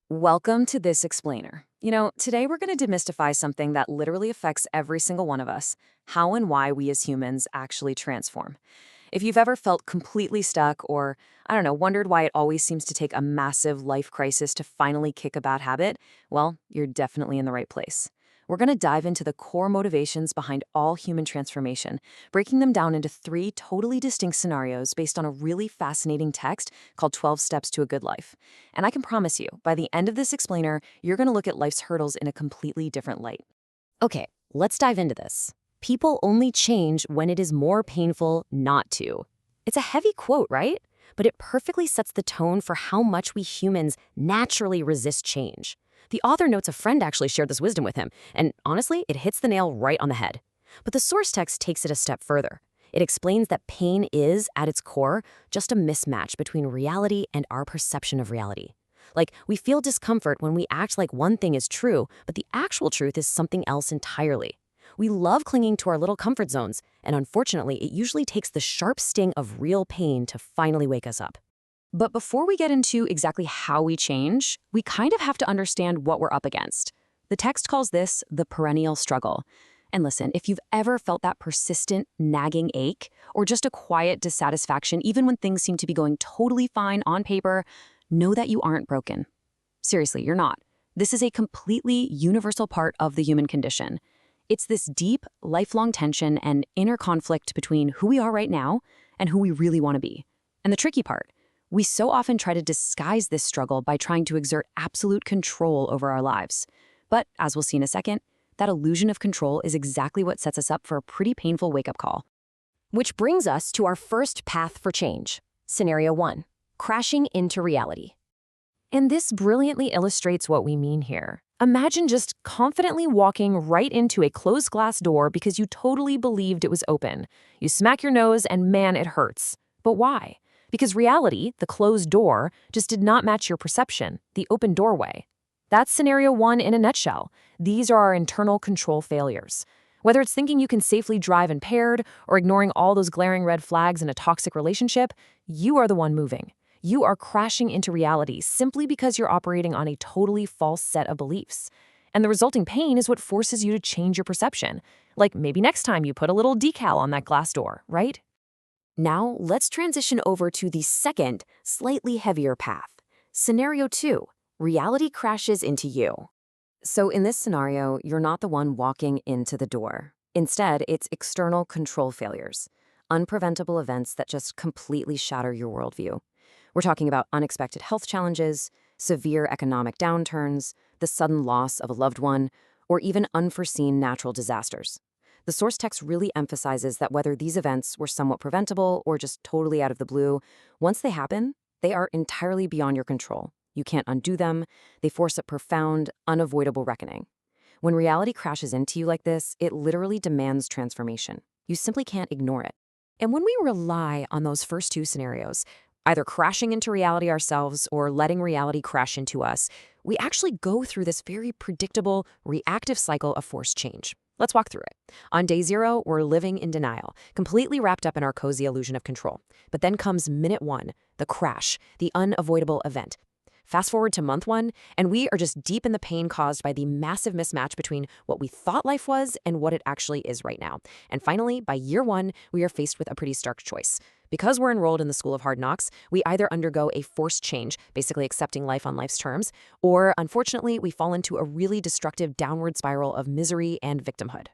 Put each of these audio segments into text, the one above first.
Welcome to This Explainer. Today we're going to demystify something that literally affects every single one of us: how and why we as humans actually transform. If you've ever felt completely stuck or, I don't know, wondered why it always seems to take a massive life crisis to finally kick a bad habit, well, you're definitely in the right place. We're going to dive into the core motivations behind all human transformation, breaking them down into three totally distinct scenarios based on a really fascinating text called 12 Steps to a Good Life. And I can promise you, by the end of this explainer, you're going to look at life's hurdles in a completely different light. Okay, let's dive into this. People only change when it is more painful not to. It's a heavy quote, right? But it perfectly sets the tone for how much we humans naturally resist change. The author notes a friend actually shared this wisdom with him, and honestly, it hits the nail right on the head. But the source text takes it a step further. It explains that pain is, at its core, just a mismatch between reality and our perception of reality. Like, we feel discomfort when we act like one thing is true, but the actual truth is something else entirely. We love clinging to our little comfort zones, and unfortunately, it usually takes the sharp sting of real pain to finally wake us up. But before we get into exactly how we change, we kind of have to understand what we're up against. The text calls this the perennial struggle. And listen, if you've ever felt that persistent, nagging ache, or just a quiet dissatisfaction, even when things seem to be going totally fine on paper, know that you aren't broken. Seriously, you're not. This is a completely universal part of the human condition. It's this deep, lifelong tension and inner conflict between who we are right now and who we really want to be. And the tricky part, we so often try to disguise this struggle by trying to exert absolute control over our lives. But, as we'll see in a second, that illusion of control is exactly what sets us up for a pretty painful wake-up call. Which brings us to our first path for change. Scenario 1. Crashing into reality. And this brilliantly illustrates what we mean here. Imagine just confidently walking right into a closed glass door because you totally believed it was open. You smack your nose and man, it hurts. But why? Because reality, the closed door, just did not match your perception, the open doorway. That's scenario 1 in a nutshell. These are our internal control failures. Whether it's thinking you can safely drive impaired or ignoring all those glaring red flags in a toxic relationship, you are the one moving. You are crashing into reality simply because you're operating on a totally false set of beliefs. And the resulting pain is what forces you to change your perception. Like maybe next time you put a little decal on that glass door, right? Now, let's transition over to the second, slightly heavier path. Scenario 2. Reality crashes into you. So in this scenario, you're not the one walking into the door. Instead, it's external control failures, unpreventable events that just completely shatter your worldview. We're talking about unexpected health challenges, severe economic downturns, the sudden loss of a loved one, or even unforeseen natural disasters. The source text really emphasizes that whether these events were somewhat preventable or just totally out of the blue, once they happen, they are entirely beyond your control. You can't undo them. They force a profound, unavoidable reckoning. When reality crashes into you like this, it literally demands transformation. You simply can't ignore it. And when we rely on those first two scenarios, either crashing into reality ourselves or letting reality crash into us, we actually go through this very predictable, reactive cycle of forced change. Let's walk through it. On day 0, we're living in denial, completely wrapped up in our cozy illusion of control. But then comes minute 1, the crash, the unavoidable event. Fast forward to month 1, and we are just deep in the pain caused by the massive mismatch between what we thought life was and what it actually is right now. And finally, by year 1, we are faced with a pretty stark choice. Because we're enrolled in the School of Hard Knocks, we either undergo a forced change, basically accepting life on life's terms, or unfortunately, we fall into a really destructive downward spiral of misery and victimhood.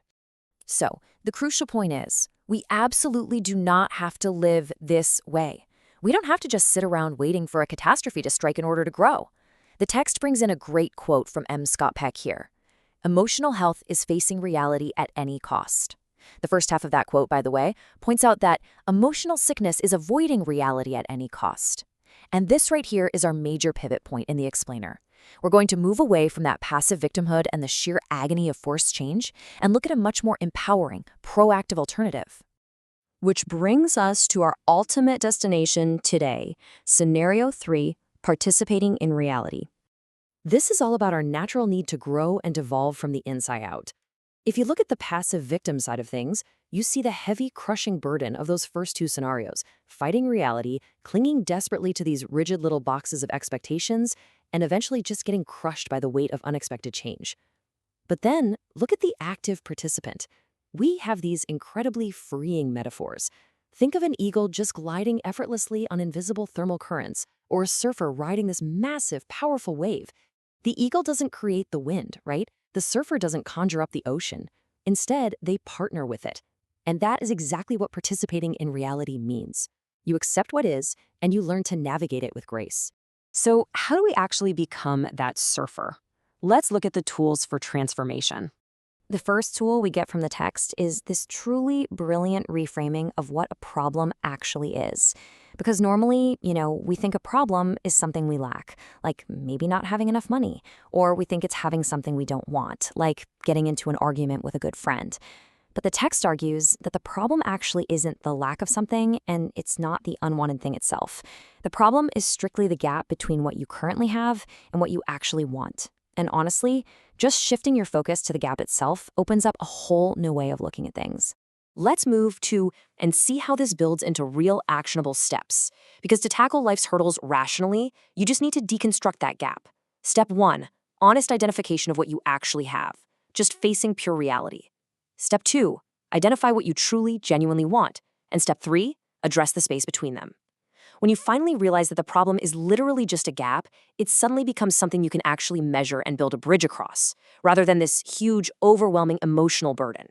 So, the crucial point is, we absolutely do not have to live this way. We don't have to just sit around waiting for a catastrophe to strike in order to grow. The text brings in a great quote from M. Scott Peck here. Emotional health is facing reality at any cost. The first half of that quote, by the way, points out that emotional sickness is avoiding reality at any cost. And this right here is our major pivot point in the explainer. We're going to move away from that passive victimhood and the sheer agony of forced change and look at a much more empowering, proactive alternative. Which brings us to our ultimate destination today, Scenario 3, participating in reality. This is all about our natural need to grow and evolve from the inside out. If you look at the passive victim side of things, you see the heavy, crushing burden of those first two scenarios, fighting reality, clinging desperately to these rigid little boxes of expectations, and eventually just getting crushed by the weight of unexpected change. But then, look at the active participant. We have these incredibly freeing metaphors. Think of an eagle just gliding effortlessly on invisible thermal currents, or a surfer riding this massive, powerful wave. The eagle doesn't create the wind, right? The surfer doesn't conjure up the ocean. Instead, they partner with it. And that is exactly what participating in reality means. You accept what is, and you learn to navigate it with grace. So, how do we actually become that surfer? Let's look at the tools for transformation. The first tool we get from the text is this truly brilliant reframing of what a problem actually is. Because normally, we think a problem is something we lack, like maybe not having enough money, or we think it's having something we don't want, like getting into an argument with a good friend. But the text argues that the problem actually isn't the lack of something, and it's not the unwanted thing itself. The problem is strictly the gap between what you currently have and what you actually want. And honestly, just shifting your focus to the gap itself opens up a whole new way of looking at things. Let's move to and see how this builds into real actionable steps. Because to tackle life's hurdles rationally, you just need to deconstruct that gap. Step 1, honest identification of what you actually have, just facing pure reality. Step 2, identify what you truly, genuinely want. And step 3, address the space between them. When you finally realize that the problem is literally just a gap, it suddenly becomes something you can actually measure and build a bridge across, rather than this huge, overwhelming emotional burden.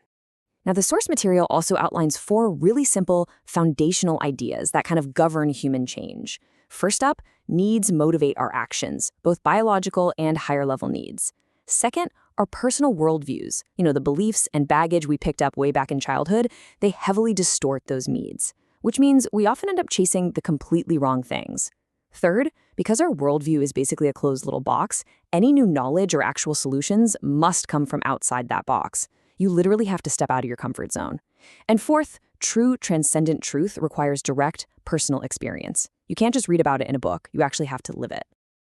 Now, the source material also outlines 4 really simple, foundational ideas that kind of govern human change. First up, needs motivate our actions, both biological and higher-level needs. Second, our personal worldviews, the beliefs and baggage we picked up way back in childhood, they heavily distort those needs, which means we often end up chasing the completely wrong things. Third, because our worldview is basically a closed little box, any new knowledge or actual solutions must come from outside that box. You literally have to step out of your comfort zone. And fourth, true transcendent truth requires direct, personal experience. You can't just read about it in a book, you actually have to live it.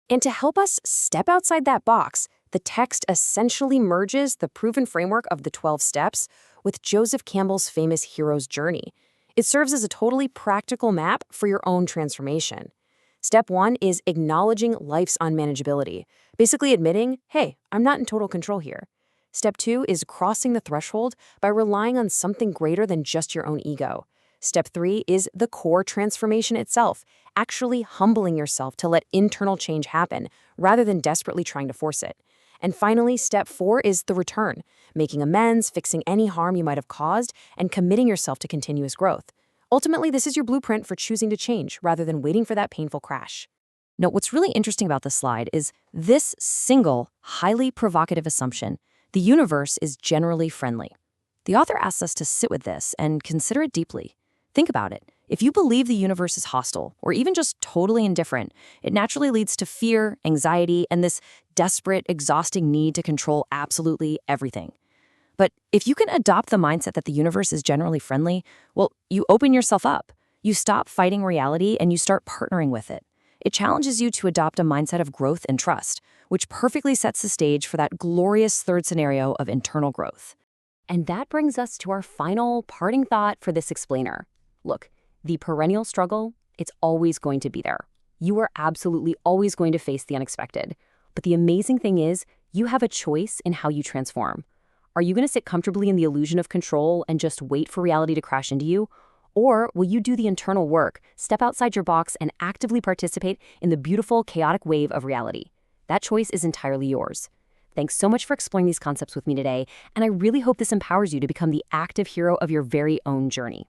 And to help us step outside that box, the text essentially merges the proven framework of the 12 steps with Joseph Campbell's famous hero's journey. It serves as a totally practical map for your own transformation. Step 1 is acknowledging life's unmanageability, basically admitting, hey, I'm not in total control here. Step 2 is crossing the threshold by relying on something greater than just your own ego. Step 3 is the core transformation itself, actually humbling yourself to let internal change happen rather than desperately trying to force it. And finally, step 4 is the return, making amends, fixing any harm you might have caused, and committing yourself to continuous growth. Ultimately, this is your blueprint for choosing to change rather than waiting for that painful crash. Now, what's really interesting about this slide is this single, highly provocative assumption: the universe is generally friendly. The author asks us to sit with this and consider it deeply. Think about it. If you believe the universe is hostile, or even just totally indifferent, it naturally leads to fear, anxiety, and this desperate, exhausting need to control absolutely everything. But if you can adopt the mindset that the universe is generally friendly, well, you open yourself up. You stop fighting reality and you start partnering with it. It challenges you to adopt a mindset of growth and trust, which perfectly sets the stage for that glorious third scenario of internal growth. And that brings us to our final parting thought for this explainer. Look, the perennial struggle, it's always going to be there. You are absolutely always going to face the unexpected. But the amazing thing is, you have a choice in how you transform. Are you going to sit comfortably in the illusion of control and just wait for reality to crash into you? Or will you do the internal work, step outside your box, and actively participate in the beautiful, chaotic wave of reality? That choice is entirely yours. Thanks so much for exploring these concepts with me today, and I really hope this empowers you to become the active hero of your very own journey.